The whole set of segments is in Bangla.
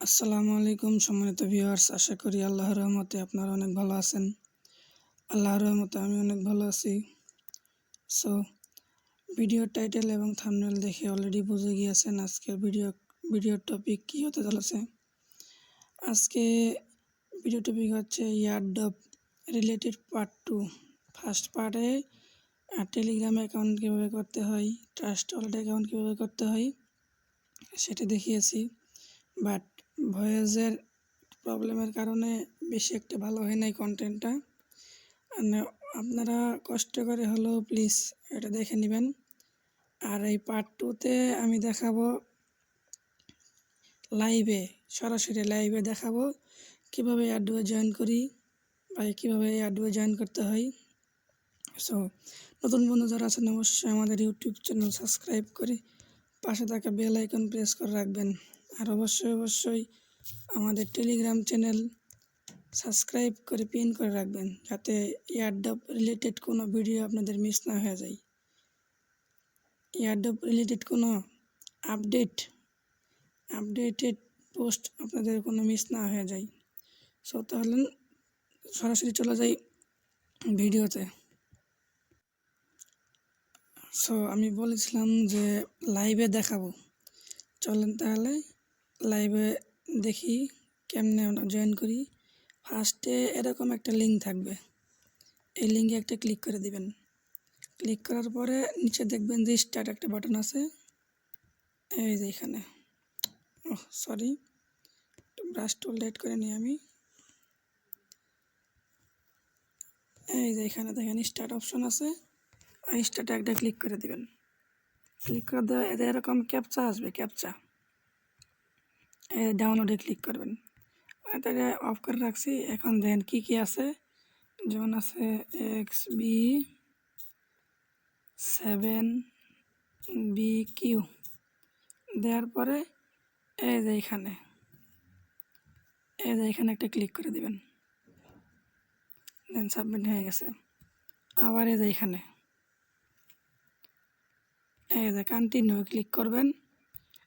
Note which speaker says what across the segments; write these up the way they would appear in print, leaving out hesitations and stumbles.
Speaker 1: আসসালামু আলাইকুম সম্মানিত ভিউয়ার্স, আশা করি আল্লাহর রহমতে আপনারা অনেক ভালো আছেন। আল্লাহর রহমতে আমি অনেক ভালো আছি। সো ভিডিওর টাইটেল এবং থাম্বনেল দেখে অলরেডি বুঝে গিয়েছেন আজকের ভিডিওর টপিক কী হতে চলেছে। আজকে ভিডিও টপিক হচ্ছে এয়ারড্রপ রিলেটেড পার্ট 2। ফার্স্ট পার্টে টেলিগ্রাম অ্যাকাউন্ট কীভাবে করতে হয়, ট্রাস্ট ওয়ালেট অ্যাকাউন্ট কীভাবে করতে হয় সেটা দেখিয়েছি, বাট ভয়েসের প্রবলেমের কারণে বেশি একটা ভালো হয় নাই কন্টেন্টটা। আপনারা কষ্ট করে হলেও প্লিজ এটা দেখে নেবেন। আর এই পার্ট 2তে আমি দেখাবো সরাসরি লাইভে দেখাবো কীভাবে এয়ারড্রপে জয়েন করি বা কীভাবে এয়ারড্রপে জয়েন করতে হয়। সো নতুন বন্ধু যারা আছেন অবশ্যই আমাদের ইউটিউব চ্যানেল সাবস্ক্রাইব করে পাশে থাকা বেল আইকন প্রেস করে রাখবেন। আর অবশ্যই আমাদের টেলিগ্রাম চ্যানেল সাবস্ক্রাইব করে পিন করে রাখবেন, যাতে এয়ারড্রপ রিলেটেড কোনো ভিডিও আপনাদের মিস না হয়ে যায়। এয়ারড্রপ রিলেটেড কোনো আপডেটেড পোস্ট আপনাদের কোনো মিস না হয়ে যায়। সো তাহলে সরাসরি চলে যাই ভিডিওতে। সো আমি বলেছিলাম যে লাইভে দেখাবো, চলেন তাহলে লাইভে দেখি কেমনে আমরা জয়েন করি। ফার্স্টে এরকম একটা লিঙ্ক থাকবে, এই লিঙ্কে একটা ক্লিক করে দিবেন। ক্লিক করার পরে নিচে দেখবেন যে স্টার্ট একটা বাটন আছে, এই যে এখানে। সরি, ব্রাশ টুল লাইট করে নিই আমি। এই যে এখানে দেখেন স্টার্ট অপশন আছে, আর স্টার্টে একটা ক্লিক করে দিবেন। ক্লিক করে দেওয়া এতে এরকম ক্যাপচা আসবে, ক্যাপচা এই ডাউনলোডে ক্লিক করবেন। এটা অফ করে রাখছি। এখন দেখেন কী আছে, যেমন আছে XB7BQ দেওয়ার পরে এই যে এখানে একটা ক্লিক করে দিবেন। দেন সাবমিট হয়ে গেছে। আবার এই যে এখানে এই যে কন্টিনিউ ক্লিক করবেন।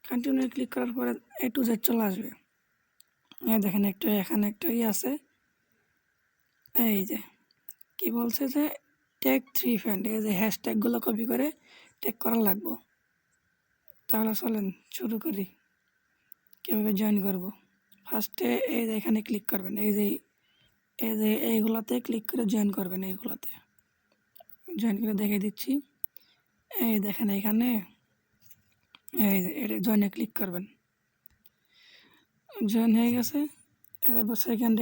Speaker 1: কন্টিনিউ ক্লিক করার পরে A to Z চলে আসবে। এই দেখেন এখানে একটা আছে, এই যে কি বলছে যে ট্যাগ 3 ফ্রেন্ড, এই যে হ্যাশট্যাগুলো কপি করে ট্যাগ করা লাগবো। তাহলে চলেন শুরু করি কীভাবে জয়েন করব। ফার্স্টে এই যে এখানে ক্লিক করবেন, এই যে এইগুলাতে ক্লিক করে জয়েন করবেন। এইগুলাতে জয়েন করে দেখিয়ে দিচ্ছি। এই দেখেন এখানে এই যে এটা জয়েনে ক্লিক করবেন। জয়েন হয়ে গেছে। এবার সেকেন্ড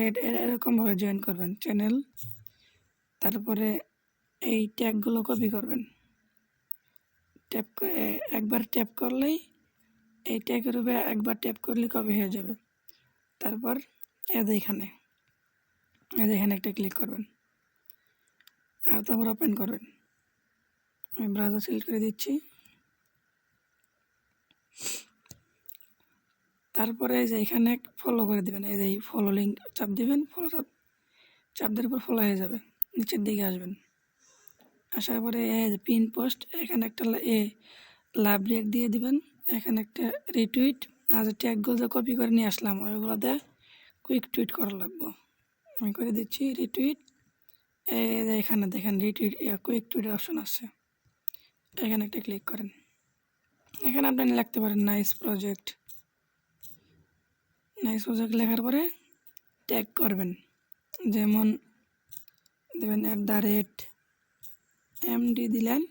Speaker 1: এরকমভাবে জয়েন করবেন চ্যানেল। তারপরে এই ট্যাগগুলো কপি করবেন। একবার ট্যাপ করলেই এই ট্যাগের উপরে একবার ট্যাপ করলে কপি হয়ে যাবে। তারপর এখানে একটা ক্লিক করবেন, আর তারপর ওপেন করবেন। আমি ব্রাউজার সিলেক্ট করে দিচ্ছি। তারপরে এই যে এখানে ফলো করে দিবেন, এই যে ফলো লিঙ্ক চাপ দিবেন। ফলো চাপ দেওয়ার পর ফলো হয়ে যাবে। নিচের দিকে আসবেন, আসার পরে এই যে পিন পোস্ট, এখানে একটা লাভ রিয়েক্ট দিয়ে দিবেন। এখানে একটা রিটুইট, আর যে ট্যাগগুলো যে কপি করে নিয়ে আসলাম ওইগুলো দিয়ে কুইক টুইট করা লাগবো। আমি করে দিচ্ছি রিটুইট। এই যে এখানে দেখেন রিটুইট কুইক টুইটের অপশন আছে, এখানে একটা ক্লিক করেন। এখানে আপনি লিখতে পারেন নাইস প্রজেক্ট লেখার পরে ট্যাগ করবেন। যেমন দেবেন @MD দিলেন,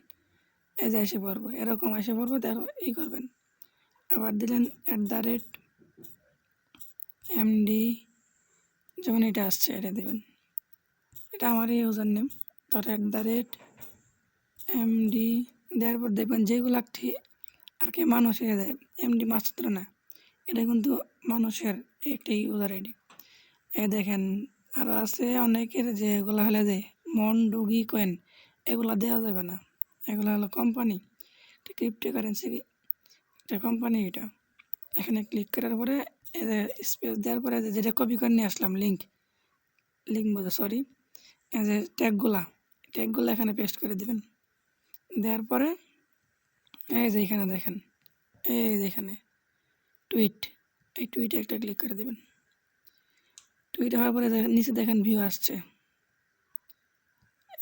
Speaker 1: এই যে এসে পড়বো, এরকম এসে পড়বো। ই করবেন, আবার দিলেন @MD, যেমন এটা আসছে এটা দেবেন। এটা আমারই ইউজার নেম। তার @MD দেওয়ার পর দেখবেন যেগুলো আর কি মানুষের MD মাত্র না, এটা কিন্তু মানুষের একটি ইউজার আইডি। দেখেন আরও আছে অনেকের, যে এগুলো হলে যে ডুগি কয়েন, এগুলো দেওয়া যাবে না। এগুলো হলো কোম্পানি, এটা ক্রিপ্টোকারেন্সি একটা কোম্পানি। এটা এখানে ক্লিক করার পরে স্পেস দেওয়ার পরে যেটা কপি করে নিয়ে আসলাম লিঙ্ক বলতে সরি, এই যে ট্যাগগুলো এখানে পেস্ট করে দিবেন। দেওয়ার পরে এই যে এখানে দেখেন, এই যে এখানে টুইট, এই টুইটে একটা ক্লিক করে দেবেন। টুইট হওয়ার পরে নিচে দেখেন ভিউ আসছে,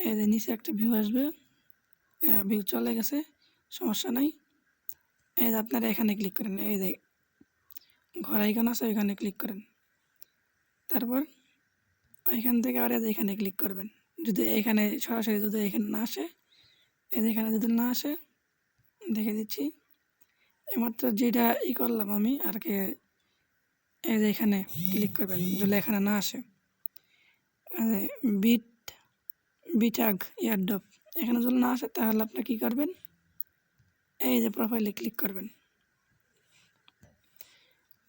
Speaker 1: এই যে নিচে একটা ভিউ আসবে, ভিউ চলে গেছে, সমস্যা নাই। এই যে আপনারা এখানে ক্লিক করেন, এই যে ঘর আইকন আছে ওইখানে ক্লিক করেন। তারপর ওইখান থেকে আবার এখানে ক্লিক করবেন। যদি এখানে সরাসরি যদি এখানে না আসে, এই যে এখানে যদি না আসে দেখে দিচ্ছি, এইমাত্র যেটা করলাম আমি আর কি, এই যে এখানে ক্লিক করবেন যদি এখানে না আসে। বিটাগ এয়ারড্রপ এখানে যদি না আসে তাহলে আপনি কী করবেন, এই যে প্রোফাইলে ক্লিক করবেন।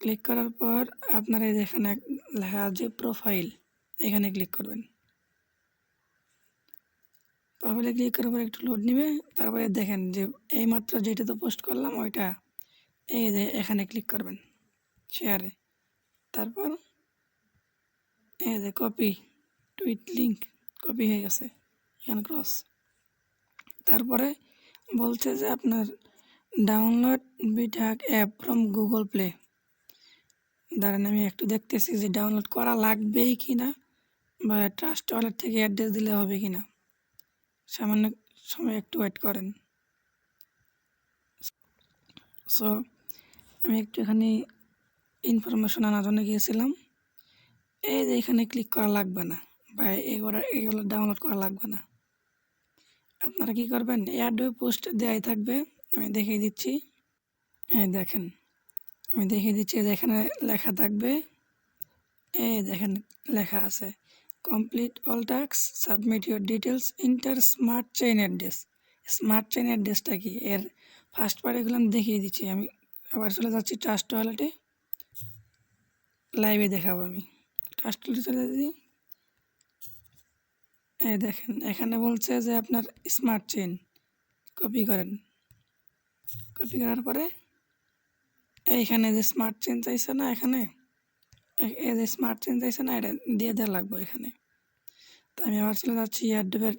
Speaker 1: ক্লিক করার পর আপনার এই যে এখানে লেখা আছে প্রোফাইল, এখানে ক্লিক করবেন। প্রোফাইলে ক্লিক করার পর একটু লোড নেবে, তারপরে দেখেন যে এইমাত্র যেটা তো পোস্ট করলাম ওইটা, এই যে এখানে ক্লিক করবেন শেয়ারে। তারপর এই যে কপি টুইট লিঙ্ক কপি হয়ে গেছে এখানে ক্রস। তারপরে বলছে যে আপনার download Bitag app from Google play. দাঁড়ান আমি একটু দেখতেছি যে ডাউনলোড করা লাগবেই কি না, বা ট্রাস্ট ওয়ালেট থেকে অ্যাড্রেস দিলে হবে কি না। সামান্য সময় একটু ওয়েট করেন। সো আমি একটুখানি ইনফরমেশন আনার জন্য গিয়েছিলাম। এই যে এখানে ক্লিক করা লাগবে না, বা এগুলো ডাউনলোড করা লাগবে না। আপনারা কি করবেন, এয়ারড্রপ পোস্ট দেওয়াই থাকবে, আমি দেখিয়ে দিচ্ছি। এই দেখেন আমি দেখিয়ে দিচ্ছি যে এখানে লেখা থাকবে, এই দেখেন লেখা আছে complete all task, submit your details, inter smart chain address. Smart chain অ্যাড্রেসটা কি, এর ফার্স্ট পার্ট এগুলো আমি দেখিয়ে দিচ্ছি। আমি আবার চলে যাচ্ছি ট্রাস্ট ওয়ালেটে, লাইভে দেখাবো আমি। ট্রাস্ট ওয়ালেটে চলে যাচ্ছি, এই দেখেন এখানে বলছে যে আপনার স্মার্ট চেইন কপি করেন। কপি করার পরে এইখানে যে স্মার্ট চেইন চাইছে না, এখানে এই যে স্মার্ট চেইন চাইছে না, এটা দিয়ে দেওয়া লাগবে এখানে। তো আমি আবার চলে যাচ্ছি এয়ারড্রপের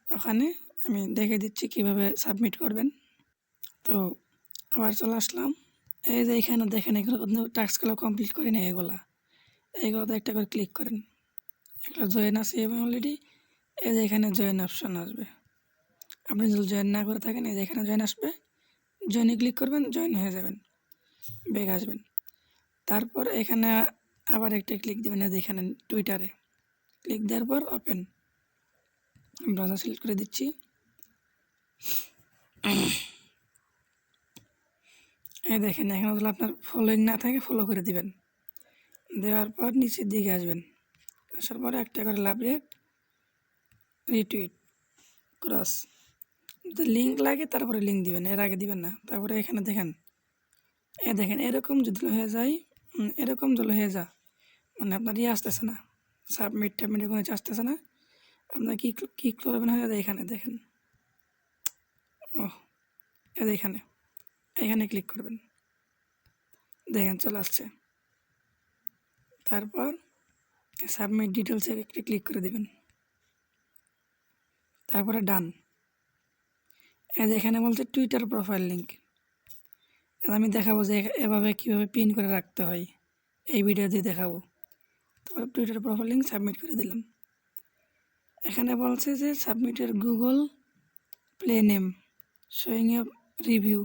Speaker 1: ওখানে, আমি দেখে দিচ্ছি কিভাবে সাবমিট করবেন। তো আবার চলে আসলাম, এই যে এখানে দেখেন এগুলো টাস্কগুলো কমপ্লিট করি না, এইগুলোতে একটা করে ক্লিক করেন। একটা জয়েন আছে এবং অলরেডি এই যে এখানে জয়েন অপশন আসবে। আপনি যদি জয়েন না করে থাকেন এই যে এখানে জয়েন আসবে, জয়েনে ক্লিক করবেন, জয়েন হয়ে যাবেন, ব্যাক আসবেন। তারপর এখানে আবার একটা ক্লিক দেবেন, এই যে এখানে টুইটারে ক্লিক দেওয়ার পর ওপেন, ব্রাউজার সিলেক্ট করে দিচ্ছি। এই দেখেন এখানে যদি আপনার ফলোইং না থাকে ফলো করে দিবেন, দেওয়ার পর নিচের দিকে আসবেন, আসার পরে একটা করে লাভ রিঅ্যাক্ট, রিটুইট, ক্রস, যদি লিঙ্ক লাগে তারপরে লিঙ্ক দিবেন, এর আগে দিবেন না। তারপরে এখানে দেখেন দেখেন এরকম যদি হয়ে যায়, এরকম যদি হয়ে যা, মানে আপনার আসতেছে না, সাবমিট টাবমিটের কোনো আসতেছে না, আপনার কী করবেন হয়ে যায় এখানে দেখেন, ও এখানে এখানে ক্লিক করবেন, দেখেন চলে আসছে। তারপর সাবমিট ডিটেলসে একটি ক্লিক করে দিবেন, তারপরে ডান। এখানে বলছে টুইটার প্রোফাইল লিঙ্ক, আমি দেখাবো যে এভাবে কীভাবে পিন করে রাখতে হয়, এই ভিডিও দিয়ে দেখাবো। তারপরে টুইটার প্রোফাইল লিঙ্ক সাবমিট করে দিলাম। এখানে বলছে যে সাবমিটের গুগল প্লে নেম শোয়িং এ রিভিউ,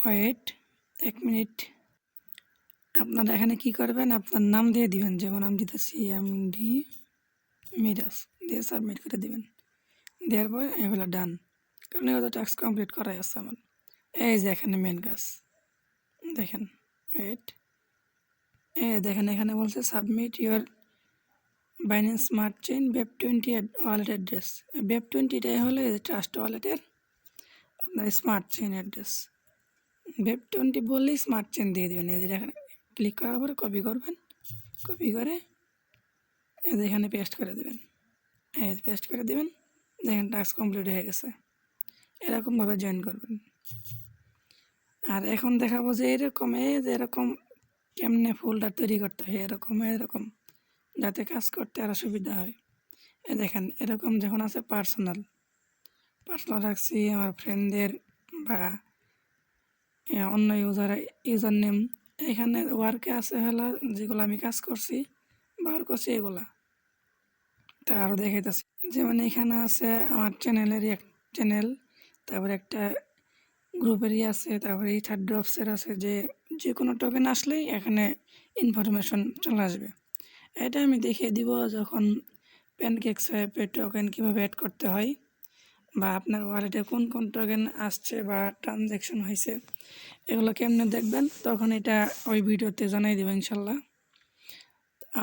Speaker 1: ওয়েট 1 মিনিট। আপনারা এখানে কি করবেন, আপনার নাম দিয়ে দিবেন, যেমন আমি দিতেছি এমডি মিরাজ, দিয়ে সাবমিট করে দিবেন। দেওয়ার পর এগুলো ডান, কারণ এগুলো টাস্ক কমপ্লিট করাই আছে আমার। এই যে এখানে মেন কাজ দেখেন, ওয়েট, দেখেন এখানে বলছে submit your Binance smart chain ওয়েব20 ওয়ালেট অ্যাড্রেস। ওয়েব20টাই হলে ট্রাস্ট ওয়ালেটের আপনার স্মার্ট চেইন অ্যাড্রেস। ওয়েব20 বললেই স্মার্ট চেইন দিয়ে দেবেন। এই যে এখানে ক্লিক করার পরে কপি করবেন, কপি করে এখানে পেস্ট করে দেবেন, পেস্ট করে দেবেন। দেখেন টাস্ক কমপ্লিট হয়ে গেছে। এরকমভাবে জয়েন করবেন। আর এখন দেখাবো যে এরকম কেমনে ফোল্ডার তৈরি করতে হয়, এরকম যাতে কাজ করতে আরও সুবিধা হয়। দেখেন এরকম যখন আছে পার্সোনাল রাখছি আমার ফ্রেন্ডদের বা অন্য ইউজার নেম। এখানে ওয়ার্কে আছে হলো যেগুলো আমি কাজ করছি বার করছি এগুলা, তা আরও দেখাইতেছি। যেমন এখানে আছে আমার চ্যানেলেরই এক চ্যানেল, তারপরে একটা গ্রুপেরই আছে, তারপরে এই থার্ড ড্রপসের আছে, যে কোনো টোকেন আসলেই এখানে ইনফরমেশন চলে আসবে। এটা আমি দেখিয়ে দিব যখন প্যানকেক সোয়াপে টোকেন কীভাবে অ্যাড করতে হয়, বা আপনার ওয়ালেটে কোন কোন টোকেন আসছে বা ট্রানজ্যাকশন হয়েছে এগুলো কেমনে দেখবেন, তখন এটা ওই ভিডিওতে জানাই দেবো ইনশাল্লাহ।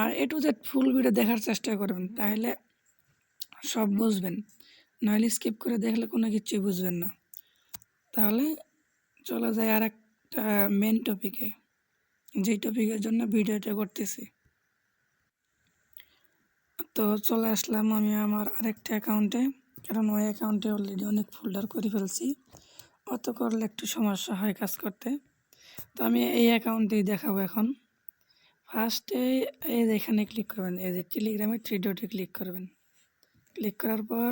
Speaker 1: আর এ টু জেড ফুল ভিডিও দেখার চেষ্টা করবেন, তাহলে সব বুঝবেন, নইলে স্কিপ করে দেখলে কোনো কিছুই বুঝবেন না। তাহলে চলে যায় আর একটা মেন টপিকে, যেই টপিকের জন্য ভিডিওটা করতেছি। তো চলে আসলাম আমি আমার আরেকটা অ্যাকাউন্টে, কারণ ওই অ্যাকাউন্টে অলরেডি অনেক ফোল্ডার করে ফেলছি, অত করলে একটু সমস্যা হয় কাজ করতে। তো আমি এই অ্যাকাউন্টেই দেখাবো এখন। ফার্স্টে এই যে এখানে ক্লিক করবেন, এই যে টেলিগ্রামে থ্রি ডটে ক্লিক করবেন। ক্লিক করার পর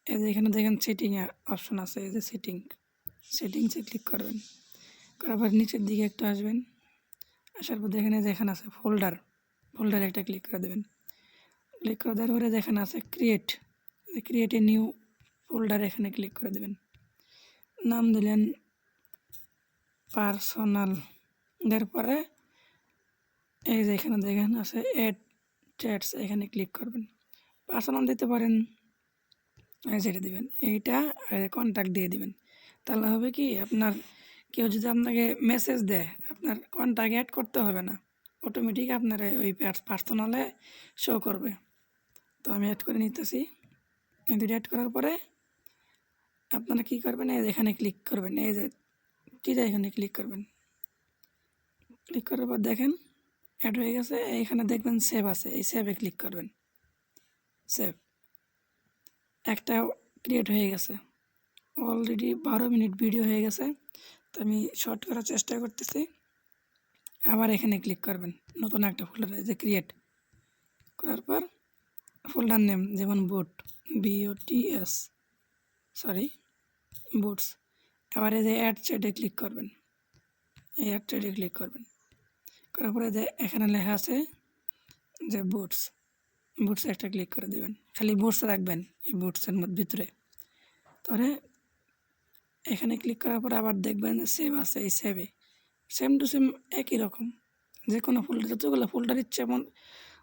Speaker 1: এই যে এখানে দেখেন সেটিং অপশন আছে, এই যে সেটিংসে ক্লিক করবেন। করার পর নিচের দিকে একটু আসবেন, আসার পর দেখেন যেখানে আছে ফোল্ডারে একটা ক্লিক করে দেবেন। ক্লিক করে দেওয়ার পরে যেখানে আছে ক্রিয়েট এ নিউ ফোল্ডার, এখানে ক্লিক করে দেবেন। নাম দিলেন পার্সোনাল, দেওয়ার পরে এই যে এখানে দেখেন আছে অ্যাড চ্যাটস, এখানে ক্লিক করবেন। পার্সোনাল দিতে পারেন, যেটা দিবেন এইটা কন্ট্যাক্ট দিয়ে দিবেন। তাহলে হবে কি, আপনার কেউ যদি আপনাকে মেসেজ দেয় আপনার কন্ট্যাক্ট অ্যাড করতে হবে না, অটোমেটিক আপনার ওই পার্সোনালে শো করবে। তো আমি অ্যাড করে নিতেছি। এই দুটো অ্যাড করার পরে আপনারা কী করবেন, এই এখানে ক্লিক করবেন, এই যে টিটা এখানে ক্লিক করবেন। ক্লিক করার পর দেখেন অ্যাড হয়ে গেছে, এইখানে দেখবেন সেভ আছে, এই সেভে ক্লিক করবেন। সেভ একটা ক্রিয়েট হয়ে গেছে, অলরেডি 12 মিনিট ভিডিও হয়ে গেছে। তো আমি শর্ট করার চেষ্টা করতেছি। আবার এখানে ক্লিক করবেন, নতুন একটা ফোল্ডার, যে ক্রিয়েট করার পর ফোল্ডার নেম যেমন BOTS বুটস। আবার এই যে অ্যাড চ্যাটে ক্লিক করবেন, এই অ্যাড চ্যাটে ক্লিক করবেন। করার পরে যে এখানে লেখা আছে যে বুটস একটা ক্লিক করে দেবেন, খালি বুটস রাখবেন এই বুটসের ভিতরে। তারপরে এখানে ক্লিক করার পরে আবার দেখবেন সেভ আছে, এই সেম টু সেম একই রকম, যে কোনো ফোল্ডার, যতগুলো ফোল্ডার ইচ্ছে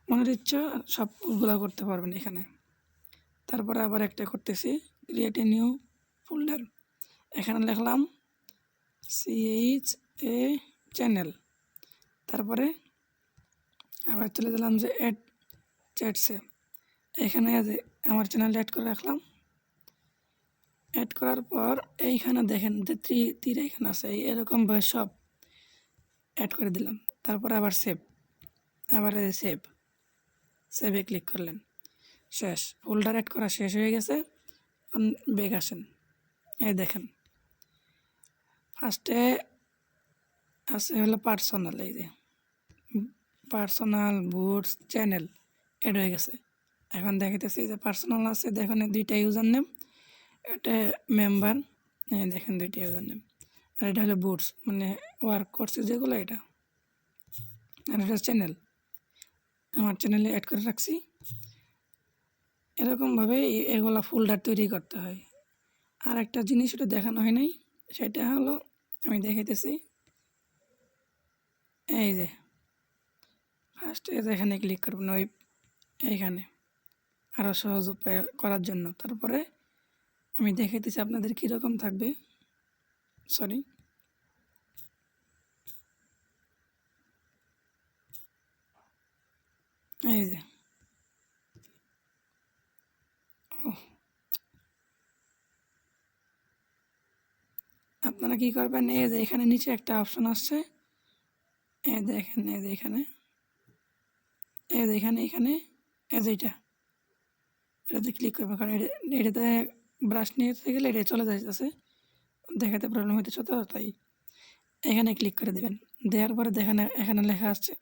Speaker 1: মনের ইচ্ছা সবগুলো করতে পারবেন এখানে। তারপরে আবার একটা করতেছি, ক্রিয়েট এ নিউ ফোল্ডার, এখানে লিখলাম CHA চ্যানেল। তারপরে আবার চলে দিলাম যে অ্যাড চ্যাটসে, এখানে আমার চ্যানেলটা অ্যাড করে রাখলাম। অ্যাড করার পর এইখানে দেখেন যে তীর এখানে আছে, এরকমভাবে সব অ্যাড করে দিলাম। তারপর আবার আবার সেভে ক্লিক করলেন, শেষ, ফোল্ডার অ্যাড করা শেষ হয়ে গেছে। ব্যাক আসেন, এই দেখেন ফার্স্টে আছে হলো পার্সোনাল, এই যে পার্সোনাল বুটস চ্যানেল অ্যাড হয়ে গেছে। এখন দেখাইতেছি যে পার্সোনাল আছে, দেখেন দুইটা ইউজার নেম, এটা মেম্বার, দেখেন দুইটা ইউজার নেম, আর এটা হলো বুটস মানে ওয়ার্ক করছে যেগুলো, এটা আর এটা চ্যানেল, আমার চ্যানেলে অ্যাড করে রাখছি। এরকমভাবে এগুলা ফোল্ডার তৈরি করতে হয়। আর একটা জিনিস এটা দেখানো হয় নাই, সেটা হলো আমি দেখাইতেছি। এই যে ফার্স্টে এখানে ক্লিক করবেন, এইখানে আরও সহজ উপায় করার জন্য। তারপরে আমি দেখাইতেছি আপনাদের কীরকম থাকবে। এই যে আপনারা কী করবেন, এই যে এখানে নিচে একটা অপশন আসছে, এই দেখেন এই যে এখানে এই যে এটাতে ক্লিক করবেন, কারণ এটাতে ব্রাশ নিয়ে গেলে এটা চলে যাচ্ছে, দেখাতে প্রবলেম হইতেছে, তো তাই এখানে ক্লিক করে দেবেন। দেওয়ার পরে দেখেন এখানে লেখা আসছে,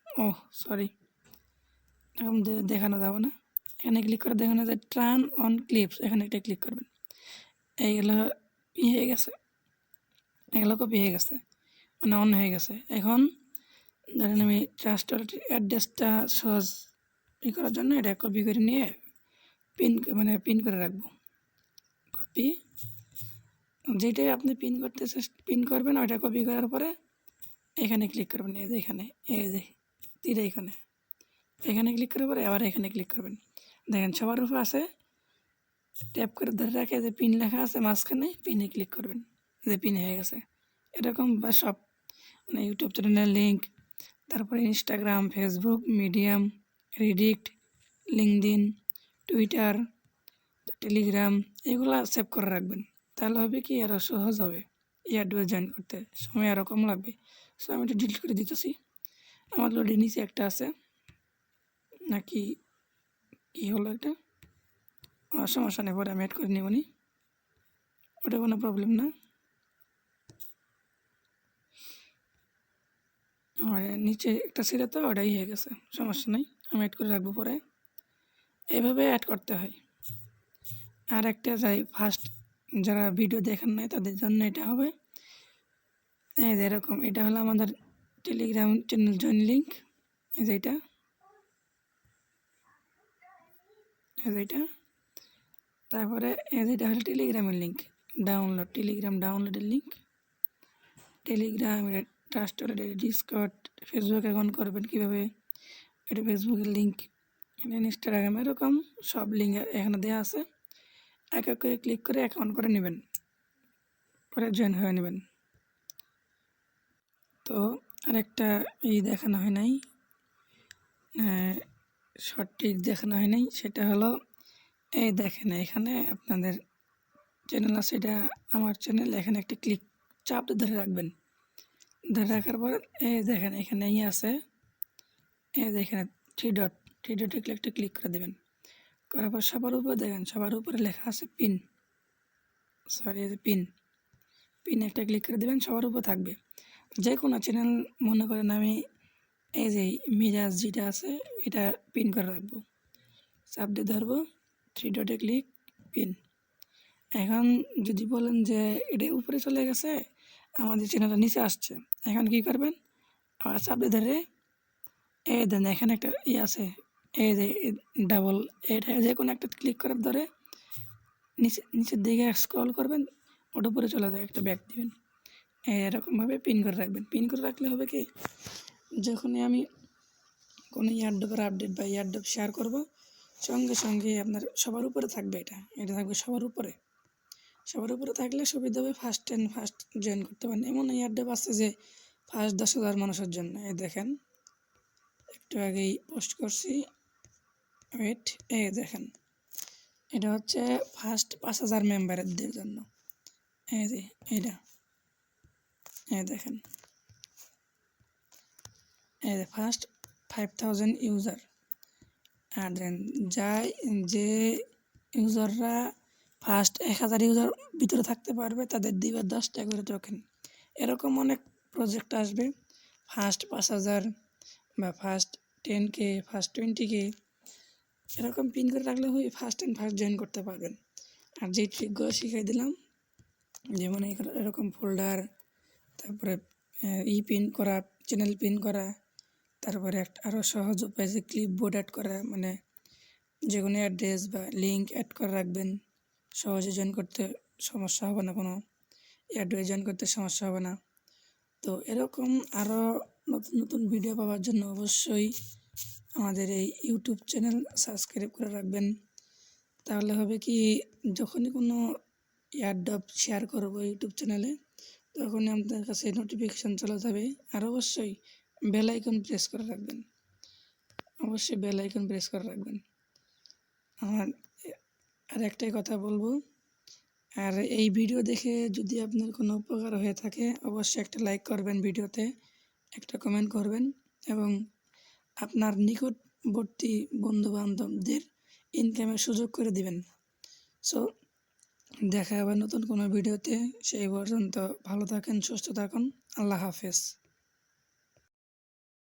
Speaker 1: এরকম দেখানো যাবে না। এখানে ক্লিক করে দেখেন যে টার্ন অন ক্লিপস, এখানে একটা ক্লিক করবেন। এইগুলো হয়ে গেছে, এগুলো কপি হয়ে গেছে। মানে অন হয়ে গেছে। এখন ধরেন আমি ট্রাস্ট অ্যাড্রেসটা সহজ করার জন্য এটা কপি করে নিয়ে পিন করে রাখবো। কপি, যেটাই আপনি পিন করবেন ওইটা কপি করার পরে এখানে ক্লিক করবেন। এই যে এখানে, এই যে তীর এখানে ক্লিক করার পরে আবার এখানে ক্লিক করবেন। দেখেন সবার উপর আছে, ট্যাপ করে ধরে রাখে যে পিন লেখা আছে মাঝখানে, পিনে ক্লিক করবেন, যে পিন হয়ে গেছে। এরকম বা সব মানে ইউটিউব চ্যানেলের লিঙ্ক, তারপরে Instagram, Facebook, medium, Reddit, LinkedIn, Twitter, Telegram, এগুলো সেভ করে রাখবেন। তাহলে হবে কি আরও সহজ হবে এয়ারড্রপে জয়েন করতে, সময় আরও কম লাগবে। সো আমি এটা ডিলিট করে দিতেছি। আমার লোডে নিচে একটা আছে নাকি কী হলো এটা, সমস্যা নেই, পরে আমি অ্যাড করে নেব নি, ওটা কোনো প্রবলেম না। আমার নিচে একটা ছিল তো ওটাই হয়ে গেছে, সমস্যা নেই, আমি অ্যাড করে রাখবো পরে। এইভাবে অ্যাড করতে হয়। আর একটা যাই ফার্স্ট যারা ভিডিও দেখেন নাই তাদের জন্য এটা হবে এই যে এরকম। এটা হলো আমাদের টেলিগ্রাম চ্যানেল জয়েন লিঙ্ক, এই যে এটা, তারপরে এই যেটা হলো টেলিগ্রামের লিঙ্ক, টেলিগ্রাম ডাউনলোডের link, telegram, trust wallet, discord, Facebook account করবেন কীভাবে, এটা ফেসবুকের লিঙ্ক, ইনস্টাগ্রাম, এরকম সব লিঙ্ক এখানে দেওয়া আছে। এক এক করে ক্লিক করে অ্যাকাউন্ট করে নেবেন, পরে জয়েন হয়ে নেবেন। তো আরেকটা দেখানো হয় নাই, সঠিক দেখানো হয় নাই, সেটা হলো এই দেখেন এখানে আপনাদের চ্যানেল আছে, এটা আমার চ্যানেল। এখানে একটা চাপ ধরে রাখবেন, ধরে রাখার পর এই দেখেন এখানে আছে, এই দেখেন থ্রি ডটে একটা ক্লিক করে দেবেন। করার পর সবার উপরে দেখেন, সবার উপরে লেখা আছে পিন, পিন একটা ক্লিক করে দেবেন, সবার উপরে থাকবে। যে কোনো চ্যানেল মনে করেন আমি এই যে মিরাজ যেটা আছে এটা পিন করে রাখবো, চাপ দিয়ে ধরবো, থ্রি ডটে ক্লিক, পিন। এখন যদি বলেন যে এটা উপরে চলে গেছে, আমাদের চ্যানেলটা নিচে আসছে, এখন কি করবেন, আবার চাপ দিয়ে ধরে এই দেন এখানে একটা আছে, এই যে ডাবল, এটা যে কোনো একটা ক্লিক করার ধরে নিচের দিকে স্ক্রল করবেন, ওটা উপরে চলে যায়, একটা ব্যাক দিবেন। এরকমভাবে পিন করে রাখবেন। পিন করে রাখলে হবে কি, যখনই আমি কোনো এয়ারড্রপের আপডেট বা এয়ারড্রপ শেয়ার করব, সঙ্গে সঙ্গে আপনার সবার উপরে থাকবে, এটা থাকবে সবার উপরে থাকলে সুবিধা হবে, ফার্স্ট জয়েন করতে পারেন। এমন এয়ারড্রপ আছে যে ফার্স্ট 10,000 মানুষের জন্য, এই দেখেন একটু আগেই পোস্ট করছি, ওয়েট, এই দেখেন এটা হচ্ছে ফার্স্ট 5,000 মেম্বারদের জন্য, এই যে এইটা, এই দেখেন এই যে ফার্স্ট 5,000 ইউজার। আর দেন যে ইউজাররা ফার্স্ট 1,000 ইউজার ভিতরে থাকতে পারবে তাদের দিবে 10 টাকা করে টোকেন। এরকম অনেক প্রজেক্ট আসবে, ফার্স্ট 5,000 বা ফার্স্ট 10K, ফার্স্ট 20K, এরকম পিন করে রাখলে হয় ফার্স্ট জয়েন করতে পারবেন। আর যে ট্রিকগুলো শিখাই দিলাম, যেমন এরকম ফোল্ডার, তারপরে পিন করা, চ্যানেল পিন করা, তারপরে একটা আরও সহজ উপায় যে ক্লিপবোর্ড অ্যাড করা, মানে যে কোনো অ্যাড্রেস বা লিঙ্ক অ্যাড করে রাখবেন, সহজে জয়েন করতে সমস্যা হবে না, কোনো এয়ারড্রপে জয়েন করতে সমস্যা হবে না। তো এরকম আরও নতুন নতুন ভিডিও পাওয়ার জন্য অবশ্যই আমাদের এই ইউটিউব চ্যানেল সাবস্ক্রাইব করে রাখবেন। তাহলে হবে কি, যখনই কোনো এয়ারড্রপ শেয়ার করবো ইউটিউব চ্যানেলে, তখনই আপনাদের কাছে নোটিফিকেশান চলে যাবে। আর অবশ্যই বেল আইকন প্রেস করে রাখবেন, আর একটাই কথা বলবো, আর এই ভিডিও দেখে যদি আপনার কোনো উপকার হয়ে থাকে, অবশ্যই একটা লাইক করবেন, ভিডিওতে একটা কমেন্ট করবেন, এবং আপনার নিকটবর্তী বন্ধুবান্ধবদের ইনকামের সুযোগ করে দিবেন। সো দেখা হবে নতুন কোনো ভিডিওতে, সেই পর্যন্ত ভালো থাকেন, সুস্থ থাকুন, আল্লাহ হাফেজ।